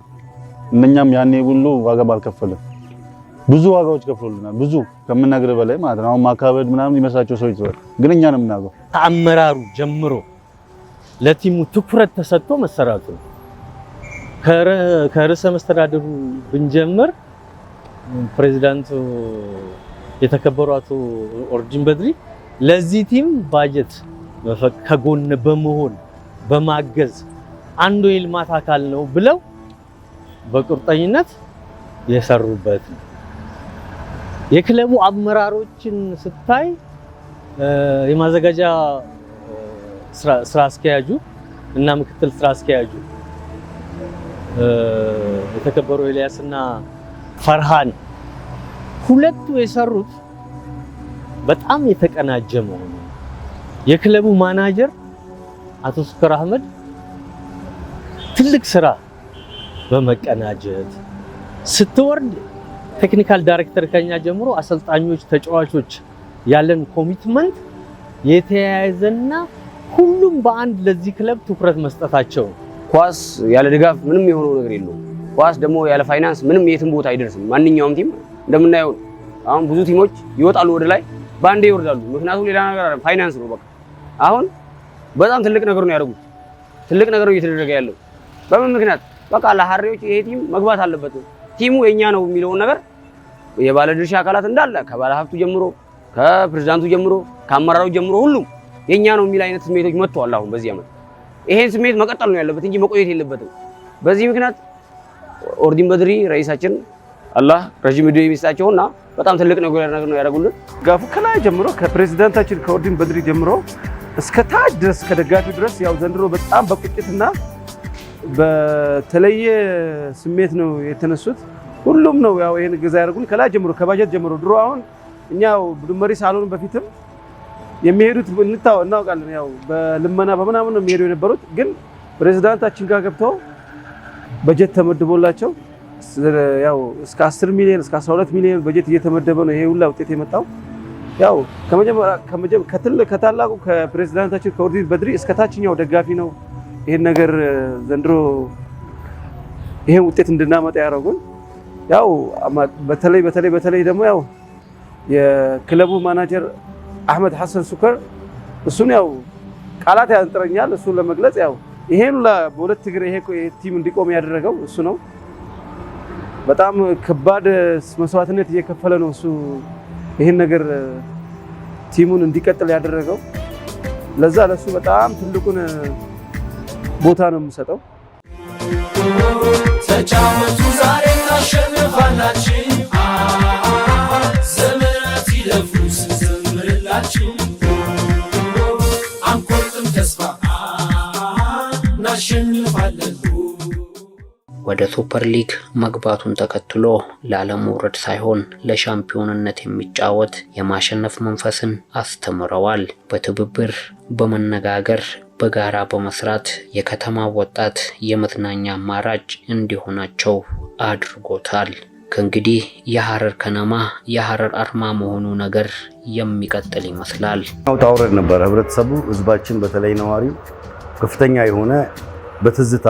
እኛም ያኔ ሁሉ ዋጋ ባልከፈልን። ብዙ ዋጋዎች ከፍሎልናል፣ ብዙ ከምናገር በላይ ማለት ነው። አሁን ማካበድ ምናምን ይመስላቸው ሰዎች ይዘዋል፣ ግን እኛ ነው የምናገው። ከአመራሩ ጀምሮ ለቲሙ ትኩረት ተሰጥቶ መሰራቱ ነው። ከርዕሰ መስተዳድሩ ብንጀምር ፕሬዚዳንቱ የተከበሩ አቶ ኦርዲን በድሪ ለዚህ ቲም ባጀት ከጎን በመሆን በማገዝ አንዱ የልማት አካል ነው ብለው በቁርጠኝነት የሰሩበት ነው። የክለቡ አመራሮችን ስታይ የማዘጋጃ ስራ አስኪያጁ እና ምክትል ስራ አስኪያጁ የተከበሩ ኤልያስና ፈርሃን ሁለቱ የሰሩት በጣም የተቀናጀ መሆኑ፣ የክለቡ ማናጀር አቶ ሱከር አህመድ ትልቅ ስራ በመቀናጀት ስትወርድ ቴክኒካል ዳይሬክተር ከኛ ጀምሮ አሰልጣኞች፣ ተጫዋቾች ያለን ኮሚትመንት የተያያዘና ሁሉም በአንድ ለዚህ ክለብ ትኩረት መስጠታቸው። ኳስ ያለ ድጋፍ ምንም የሆነው ነገር የለውም። ኳስ ደግሞ ያለ ፋይናንስ ምንም የትም ቦታ አይደርስም። ማንኛውም ቲም እንደምናየው አሁን ብዙ ቲሞች ይወጣሉ ወደ ላይ ባንዴ ይወርዳሉ። ምክንያቱም ሌላ ነገር አይደለም፣ ፋይናንስ ነው በቃ። አሁን በጣም ትልቅ ነገር ነው ያደረጉት። ትልቅ ነገር ነው እየተደረገ ያለው። በምን ምክንያት? በቃ ለሐረሪዎች ይሄ ቲም መግባት አለበት፣ ቲሙ የኛ ነው የሚለውን ነገር የባለድርሻ አካላት እንዳለ ከባለሀብቱ ጀምሮ ከፕሬዝዳንቱ ጀምሮ ከአመራሩ ጀምሮ ሁሉም የኛ ነው የሚል አይነት ስሜቶች መጥተዋል። አሁን በዚህ ዓመት ይሄን ስሜት መቀጠል ነው ያለበት እንጂ መቆየት የለበትም። በዚህ ምክንያት ኦርዲን በድሪ ረኢሳችን አላህ ረጅም ዕድሜ ይስጣቸውና በጣም ትልቅ ነገር ነው ያደረጉልን። ጋፉ ከላይ ጀምሮ ከፕሬዝዳንታችን ከኦርዲን በድሪ ጀምሮ እስከ ታች ድረስ ከደጋፊው ድረስ ያው ዘንድሮ በጣም በቁጭትና በተለየ ስሜት ነው የተነሱት። ሁሉም ነው ያው ይሄን ገዛ ያደርጉን ከላይ ጀምሮ ከባጀት ጀምሮ ድሮ አሁን እኛው ቡድን መሪ ሳልሆን በፊትም የሚሄዱት እናውቃለን። ያው በልመና በምናምን ነው የሚሄዱ የነበሩት። ግን ፕሬዝዳንታችን ጋር ገብተው በጀት ተመድቦላቸው ያው እስከ 10 ሚሊዮን እስከ 12 ሚሊዮን በጀት እየተመደበ ነው ይሄ ሁላ ውጤት የመጣው። ያው ከታላቁ ከፕሬዝዳንታችን ከኦርዲት በድሪ እስከ ታችኛው ደጋፊ ነው ይሄን ነገር ዘንድሮ ይሄን ውጤት እንድናመጣ ያደረጉን። ያው በተለይ ደግሞ ያው የክለቡ ማናጀር አህመድ ሐሰን ሱከር እሱን ያው ቃላት ያንጥረኛል እሱን ለመግለጽ። ያው ይሄን በሁለት እግር ይሄ ቲም እንዲቆም ያደረገው እሱ ነው። በጣም ከባድ መስዋዕትነት እየከፈለ ነው እሱ ይሄን ነገር ቲሙን እንዲቀጥል ያደረገው። ለሱ በጣም ትልቁን ቦታ ነው የምሰጠው። ተጫወቱ ዛሬ ታሸንፋላችሁ፣ ዘመናት ይለፉ ስንዘምርላችሁ፣ አንቆርጥም ተስፋ እናሸንፋለን። ወደ ሱፐር ሊግ መግባቱን ተከትሎ ላለመውረድ ሳይሆን ለሻምፒዮንነት የሚጫወት የማሸነፍ መንፈስን አስተምረዋል። በትብብር በመነጋገር በጋራ በመስራት የከተማ ወጣት የመዝናኛ አማራጭ እንዲሆናቸው አድርጎታል። ከእንግዲህ የሐረር ከነማ የሐረር አርማ መሆኑ ነገር የሚቀጥል ይመስላል። ታውረድ ነበር ህብረተሰቡ፣ ህዝባችን በተለይ ነዋሪው ከፍተኛ የሆነ በትዝታ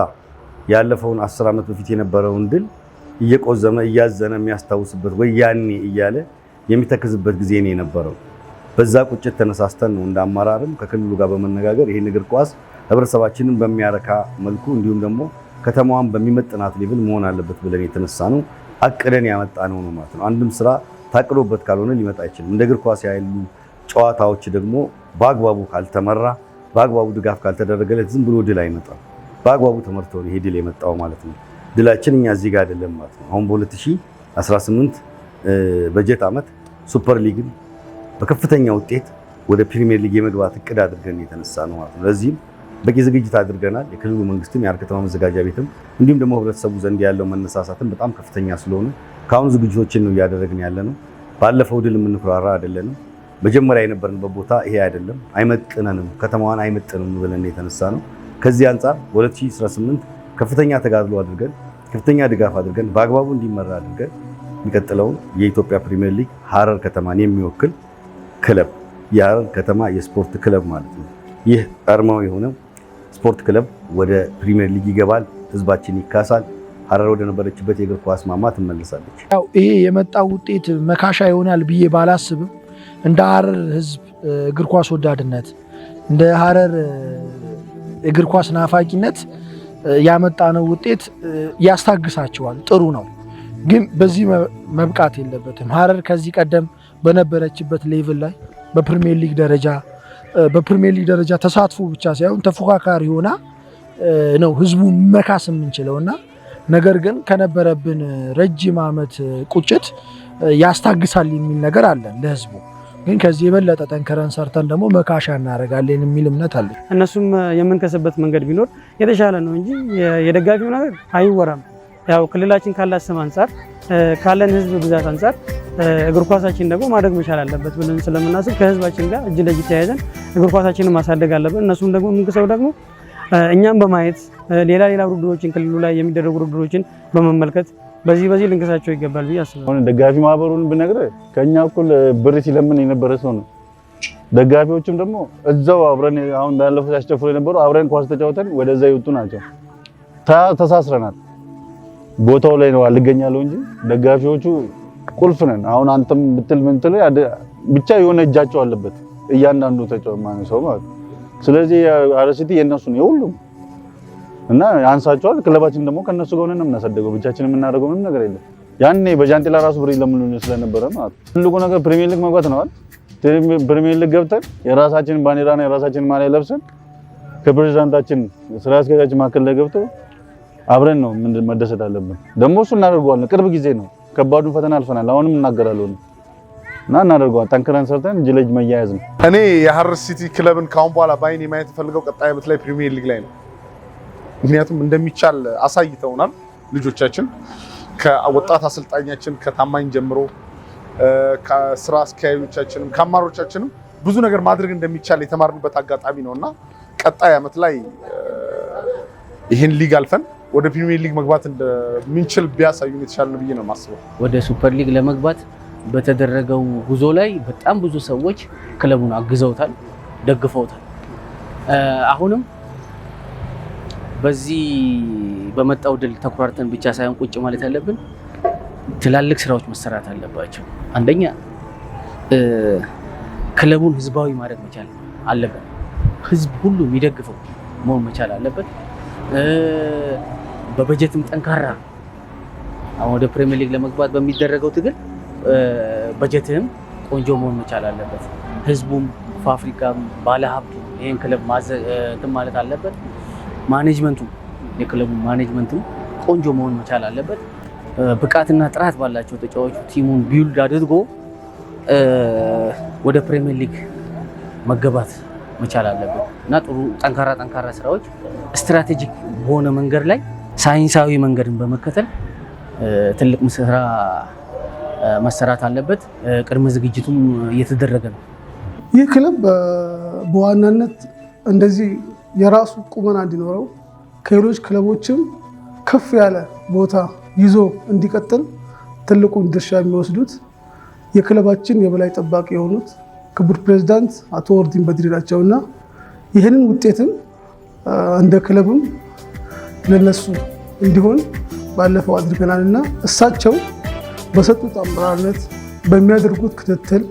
ያለፈውን 10 ዓመት በፊት የነበረውን ድል እየቆዘመ እያዘነ የሚያስታውስበት ወያኔ እያለ የሚተክዝበት ጊዜ ነው የነበረው። በዛ ቁጭት ተነሳስተን ነው እንደ አመራርም ከክልሉ ጋር በመነጋገር ይሄን እግር ኳስ ህብረተሰባችንን በሚያረካ መልኩ እንዲሁም ደግሞ ከተማዋን በሚመጥናት ሌቭል መሆን አለበት ብለን የተነሳ ነው አቅደን ያመጣነው ነው ማለት ነው። አንድም ስራ ታቅዶበት ካልሆነ ሊመጣ አይችልም። እንደ እግር ኳስ ያሉ ጨዋታዎች ደግሞ በአግባቡ ካልተመራ በአግባቡ ድጋፍ ካልተደረገለት ዝም ብሎ ድል አይመጣም። በአግባቡ ተመርቶ ነው ይሄ ድል የመጣው ማለት ነው። ድላችን እኛ እዚህ ጋር አይደለም ማለት ነው። አሁን በ2018 በጀት ዓመት ሱፐር ሊግን በከፍተኛ ውጤት ወደ ፕሪሚየር ሊግ የመግባት እቅድ አድርገን የተነሳ ነው ማለት ነው። ለዚህም በቂ ዝግጅት አድርገናል። የክልሉ መንግስትም የሐረር ከተማ መዘጋጃ ቤትም እንዲሁም ደግሞ ህብረተሰቡ ዘንድ ያለው መነሳሳትም በጣም ከፍተኛ ስለሆነ ከአሁኑ ዝግጅቶችን ነው እያደረግን ያለ ነው። ባለፈው ድል የምንኩራራ አይደለንም። መጀመሪያ የነበርንበት ቦታ ይሄ አይደለም፣ አይመጥነንም፣ ከተማዋን አይመጥንም ብለን የተነሳ ነው። ከዚህ አንጻር በ2018 ከፍተኛ ተጋድሎ አድርገን ከፍተኛ ድጋፍ አድርገን በአግባቡ እንዲመራ አድርገን የሚቀጥለውን የኢትዮጵያ ፕሪሚየር ሊግ ሐረር ከተማን የሚወክል ክለብ የሐረር ከተማ የስፖርት ክለብ ማለት ነው። ይህ አርማው የሆነው ስፖርት ክለብ ወደ ፕሪሚየር ሊግ ይገባል፣ ህዝባችን ይካሳል፣ ሐረር ወደ ነበረችበት የእግር ኳስ ማማ ትመለሳለች። ያው ይሄ የመጣው ውጤት መካሻ ይሆናል ብዬ ባላስብም እንደ ሐረር ህዝብ እግር ኳስ ወዳድነት እንደ ሐረር እግር ኳስ ናፋቂነት ያመጣነው ውጤት ያስታግሳቸዋል። ጥሩ ነው፣ ግን በዚህ መብቃት የለበትም። ሐረር ከዚህ ቀደም በነበረችበት ሌቭል ላይ በፕሪሚየር ሊግ ደረጃ ተሳትፎ ብቻ ሳይሆን ተፎካካሪ ሆና ነው ህዝቡ መካስ የምንችለውና ነገር ግን ከነበረብን ረጅም ዓመት ቁጭት ያስታግሳል የሚል ነገር አለን ለህዝቡ። ግን ከዚህ የበለጠ ጠንከረን ሰርተን ደግሞ መካሻ እናደርጋለን የሚል እምነት አለ። እነሱም የምንከስበት መንገድ ቢኖር የተሻለ ነው እንጂ የደጋፊው ነገር አይወራም። ያው ክልላችን ካላት ስም አንጻር ካለን ህዝብ ብዛት አንጻር እግር ኳሳችን ደግሞ ማደግ መቻል አለበት ብለን ስለምናስብ ከህዝባችን ጋር እጅ ለእጅ ተያይዘን እግር ኳሳችንን ማሳደግ አለበት። እነሱም ደግሞ የምንክሰው ደግሞ እኛም በማየት ሌላ ውድድሮችን ክልሉ ላይ የሚደረጉ ውድድሮችን በመመልከት በዚህ ልንከሳቸው ይገባል ብዬ አስባለሁ። ደጋፊ ማህበሩን ብነግርህ ከኛ እኩል ብር ሲለምን የነበረ ሰው ነው። ደጋፊዎችም ደግሞ እዛው አብረን አሁን ባለፈው ሲያስጨፍሩ የነበሩ አብረን ኳስ ተጫውተን ወደዛ ይወጡ ናቸው። ተሳስረናል። ቦታው ላይ ነው አልገኛለሁ እንጂ ደጋፊዎቹ ቁልፍ ነን። አሁን አንተም ብትል ምን ትል ብቻ የሆነ እጃቸው አለበት እያንዳንዱ ተጫዋች ሰው ማለት። ስለዚህ ሐረር ሲቲ የነሱ ነው የሁሉም እና ያንሳቸዋል። ክለባችን ደግሞ ከነሱ ጋር ሆነን እናሳደገው ብቻችን የምናደርገው ምንም ነገር የለም። ያኔ በጃንጥላ ራሱ ብር ለምን ስለነበረ ማለት ትልቁ ነገር ፕሪሚየር ሊግ መግባት ነው አይደል? ፕሪሚየር ሊግ ገብተን የራሳችንን ባንዲራና የራሳችንን ማሊያ ለብሰን ከፕሬዝዳንታችን ስራ አስኪያጃችን ማከለ ላይ ገብተው አብረን ነው መደሰት አለብን። ደግሞ እሱ እናደርገዋለን። ቅርብ ጊዜ ነው፣ ከባዱን ፈተና አልፈናል። አሁንም እናገራለን እና እናደርገዋለን። ጠንክረን ሰርተን እጅ ለእጅ መያያዝ ነው። እኔ የሐረር ሲቲ ክለብን ካሁን በኋላ ባይኔ ማየት ፈልገው ቀጣይ ዓመት ላይ ፕሪሚየር ሊግ ላይ ነው። ምክንያቱም እንደሚቻል አሳይተውናል ልጆቻችን ከወጣት አሰልጣኛችን ከታማኝ ጀምሮ ከስራ አስኪያጆቻችንም ከአማሮቻችንም ብዙ ነገር ማድረግ እንደሚቻል የተማርንበት አጋጣሚ ነውና ቀጣይ ዓመት ላይ ይሄን ሊግ አልፈን ወደ ፕሪሚየር ሊግ መግባት እንደምንችል ቢያሳዩን የተሻለ ነው ብዬ ነው የማስበው። ወደ ሱፐር ሊግ ለመግባት በተደረገው ጉዞ ላይ በጣም ብዙ ሰዎች ክለቡን አግዘውታል፣ ደግፈውታል። አሁንም በዚህ በመጣው ድል ተኩራርተን ብቻ ሳይሆን ቁጭ ማለት ያለብን ትላልቅ ስራዎች መሰራት አለባቸው። አንደኛ ክለቡን ህዝባዊ ማድረግ መቻል አለበት። ህዝብ ሁሉ የሚደግፈው መሆን መቻል አለበት። በበጀትም ጠንካራ አሁን ወደ ፕሪሚየር ሊግ ለመግባት በሚደረገው ትግል በጀትም ቆንጆ መሆን መቻል አለበት። ህዝቡም ፋብሪካም ባለሀብቱ ይሄን ክለብ ማለት አለበት። ማኔጅመንቱ የክለቡ ማኔጅመንቱ ቆንጆ መሆን መቻል አለበት። ብቃትና ጥራት ባላቸው ተጫዋቾች ቲሙን ቢልድ አድርጎ ወደ ፕሪሚየር ሊግ መገባት መቻል አለበት እና ጥሩ ጠንካራ ስራዎች ስትራቴጂክ በሆነ መንገድ ላይ ሳይንሳዊ መንገድን በመከተል ትልቅ ስራ መሰራት አለበት። ቅድመ ዝግጅቱም እየተደረገ ነው። ይህ ክለብ በዋናነት እንደዚህ የራሱ ቁመና እንዲኖረው ከሌሎች ክለቦችም ከፍ ያለ ቦታ ይዞ እንዲቀጥል ትልቁን ድርሻ የሚወስዱት የክለባችን የበላይ ጠባቂ የሆኑት ክቡር ፕሬዝዳንት አቶ ኦርዲን በድሪ ናቸውና ይህንን ውጤትም እንደ ክለብም ለነሱ እንዲሆን ባለፈው አድርገናልና እሳቸው በሰጡት አመራርነት በሚያደርጉት ክትትል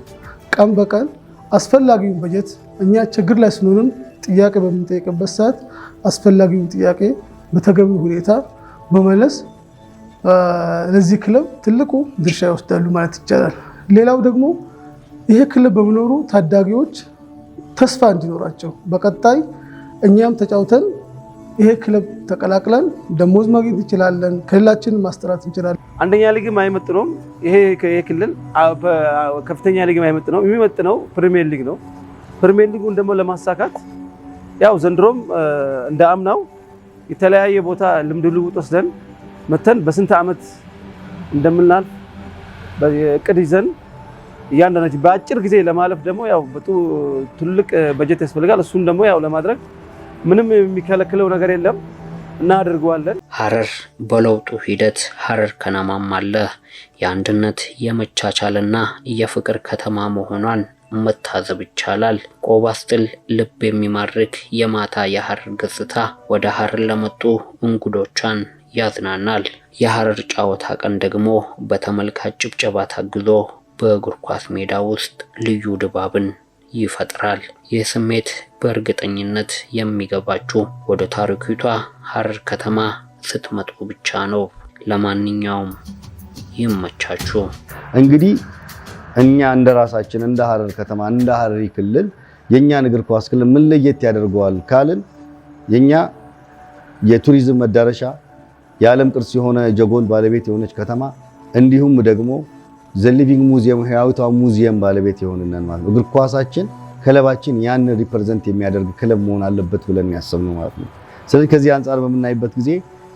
ቀን በቀን አስፈላጊውን በጀት እኛ ችግር ላይ ስንሆንም ጥያቄ በምንጠይቅበት ሰዓት አስፈላጊውን ጥያቄ በተገቢ ሁኔታ በመለስ ለዚህ ክለብ ትልቁ ድርሻ ይወስዳሉ ማለት ይቻላል። ሌላው ደግሞ ይሄ ክለብ በመኖሩ ታዳጊዎች ተስፋ እንዲኖራቸው በቀጣይ እኛም ተጫውተን ይሄ ክለብ ተቀላቅለን ደሞዝ ማግኘት እንችላለን፣ ክልላችንን ማስጠራት እንችላለን። አንደኛ ሊግም አይመጥነውም ይሄ ክልል፣ ከፍተኛ ሊግም አይመጥነውም። የሚመጥነው ፕሪሚየር ሊግ ነው። ፕሪሚየር ሊጉን ደግሞ ለማሳካት ያው ዘንድሮም እንደ አምናው የተለያየ ቦታ ልምድ ልውውጥ ወስደን መተን በስንት ዓመት እንደምናልፍ በእቅድ ይዘን እያንዳንዳችን በአጭር ጊዜ ለማለፍ ደግሞ ያው ትልቅ በጀት ያስፈልጋል። እሱን ደግሞ ያው ለማድረግ ምንም የሚከለክለው ነገር የለም፣ እናደርገዋለን። ሐረር በለውጡ ሂደት ሐረር ከነማም አለ የአንድነት የመቻቻልና የፍቅር ከተማ መሆኗን መታዘብ ይቻላል። ቆባስጥል ልብ የሚማርክ የማታ የሐረር ገጽታ ወደ ሐረር ለመጡ እንግዶቿን ያዝናናል። የሐረር ጨዋታ ቀን ደግሞ በተመልካች ጭብጨባ ታግዞ በእግር ኳስ ሜዳ ውስጥ ልዩ ድባብን ይፈጥራል። ይህ ስሜት በእርግጠኝነት የሚገባችሁ ወደ ታሪኩቷ ሐረር ከተማ ስትመጡ ብቻ ነው። ለማንኛውም ይመቻችሁ። እንግዲህ እኛ እንደ ራሳችን እንደ ሐረር ከተማ እንደ ሐረሪ ክልል የኛን እግር ኳስ ክልል ምን ለየት ያደርገዋል ካልን የኛ የቱሪዝም መዳረሻ የዓለም ቅርስ የሆነ ጀጎል ባለቤት የሆነች ከተማ እንዲሁም ደግሞ ዘሊቪንግ ሙዚየም ህያዊቷ ሙዚየም ባለቤት የሆነን ማለት ነው። እግር ኳሳችን ክለባችን ያን ሪፕሬዘንት የሚያደርግ ክለብ መሆን አለበት ብለን ያሰብነው ማለት ነው። ስለዚህ ከዚህ አንፃር በምናይበት ጊዜ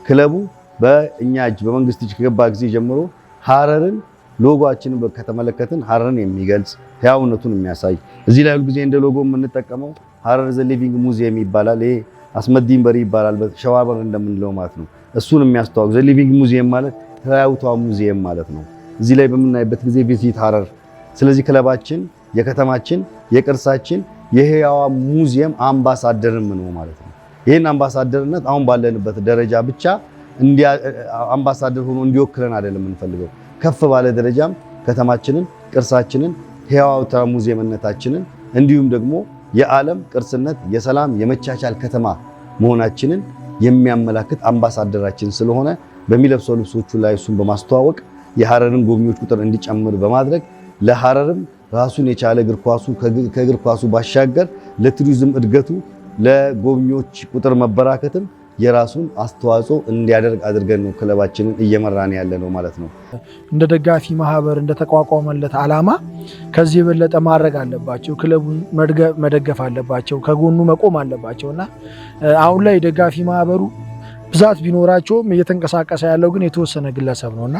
ክለቡ በእኛ እጅ በመንግስት እጅ ከገባ ጊዜ ጀምሮ ሐረርን ሎጎአችንን ከተመለከትን ሐረርን የሚገልጽ ህያውነቱን የሚያሳይ እዚህ ላይ ሁሉ ጊዜ እንደ ሎጎ የምንጠቀመው ሐረር ዘሊቪንግ ሙዚየም ይባላል። ይሄ አስመዲን በሪ ይባላል በሸዋበር እንደምንለው ማለት ነው። እሱን የሚያስተዋውቅ ዘሊቪንግ ሙዚየም ማለት ህያዊቷ ሙዚየም ማለት ነው። እዚህ ላይ በምናይበት ጊዜ ቪዚት ሐረር። ስለዚህ ክለባችን የከተማችን የቅርሳችን የህያዋ ሙዚየም አምባሳደርም ነው ማለት ነው። ይህን አምባሳደርነት አሁን ባለንበት ደረጃ ብቻ አምባሳደር ሆኖ እንዲወክለን አይደለም የምንፈልገው። ከፍ ባለ ደረጃም ከተማችንን ቅርሳችንን ህያዋታ ሙዚየምነታችንን እንዲሁም ደግሞ የዓለም ቅርስነት የሰላም የመቻቻል ከተማ መሆናችንን የሚያመላክት አምባሳደራችን ስለሆነ በሚለብሰው ልብሶቹ ላይ እሱን በማስተዋወቅ የሐረርን ጎብኚዎች ቁጥር እንዲጨምር በማድረግ ለሐረርም ራሱን የቻለ እግር ኳሱ ከእግር ኳሱ ባሻገር ለቱሪዝም እድገቱ ለጎብኚዎች ቁጥር መበራከትም የራሱን አስተዋጽኦ እንዲያደርግ አድርገን ነው ክለባችንን እየመራን ያለ ነው ማለት ነው። እንደ ደጋፊ ማህበር እንደተቋቋመለት ዓላማ ከዚህ የበለጠ ማድረግ አለባቸው። ክለቡን መደገፍ አለባቸው፣ ከጎኑ መቆም አለባቸውና አሁን ላይ ደጋፊ ማህበሩ ብዛት ቢኖራቸውም እየተንቀሳቀሰ ያለው ግን የተወሰነ ግለሰብ ነውና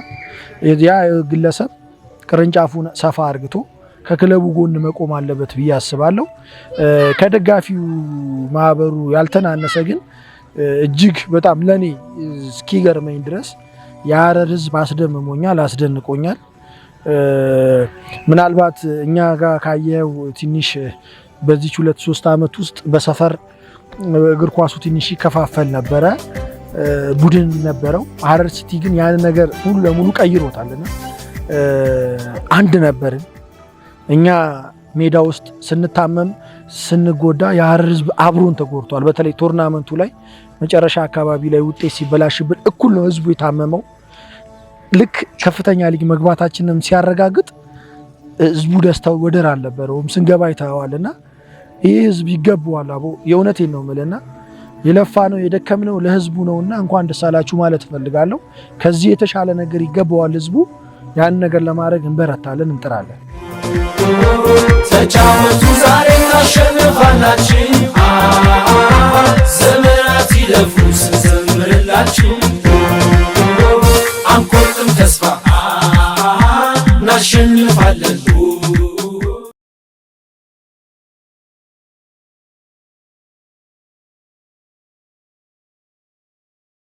ያ ግለሰብ ቅርንጫፉን ሰፋ አርግቶ ከክለቡ ጎን መቆም አለበት ብዬ አስባለሁ። ከደጋፊው ማህበሩ ያልተናነሰ ግን እጅግ በጣም ለኔ እስኪገርመኝ ድረስ የሐረር ህዝብ አስደምሞኛል፣ አስደንቆኛል። ምናልባት እኛ ጋር ካየው ትንሽ በዚህ 2-3 አመት ውስጥ በሰፈር እግር ኳሱ ትንሽ ይከፋፈል ነበረ፣ ቡድን ነበረው። ሐረር ሲቲ ግን ያን ነገር ሙሉ ለሙሉ ቀይሮታልና አንድ ነበርን። እኛ ሜዳ ውስጥ ስንታመም ስንጎዳ የሐረር ህዝብ አብሮን ተጎድቷል። በተለይ ቶርናመንቱ ላይ መጨረሻ አካባቢ ላይ ውጤት ሲበላሽብን እኩል ነው ህዝቡ የታመመው። ልክ ከፍተኛ ሊግ መግባታችንም ሲያረጋግጥ ህዝቡ ደስታው ወደር አልነበረውም። ስንገባ ይታዋልና ይህ ህዝብ ይገባዋል። አቦ የእውነቴን ነው የምልህና የለፋ ነው የደከምነው ለህዝቡ ነውና እንኳን ደስ አላችሁ ማለት እፈልጋለሁ። ከዚህ የተሻለ ነገር ይገባዋል ህዝቡ። ያን ነገር ለማድረግ እንበረታለን፣ እንጥራለን። ተጫወቱ ዛሬ ታሸንፋላችሁ፣ ዘመናት ይለፉ ስንዘምርላችሁ፣ አንቆርጥም ተስፋ ናሸንፍ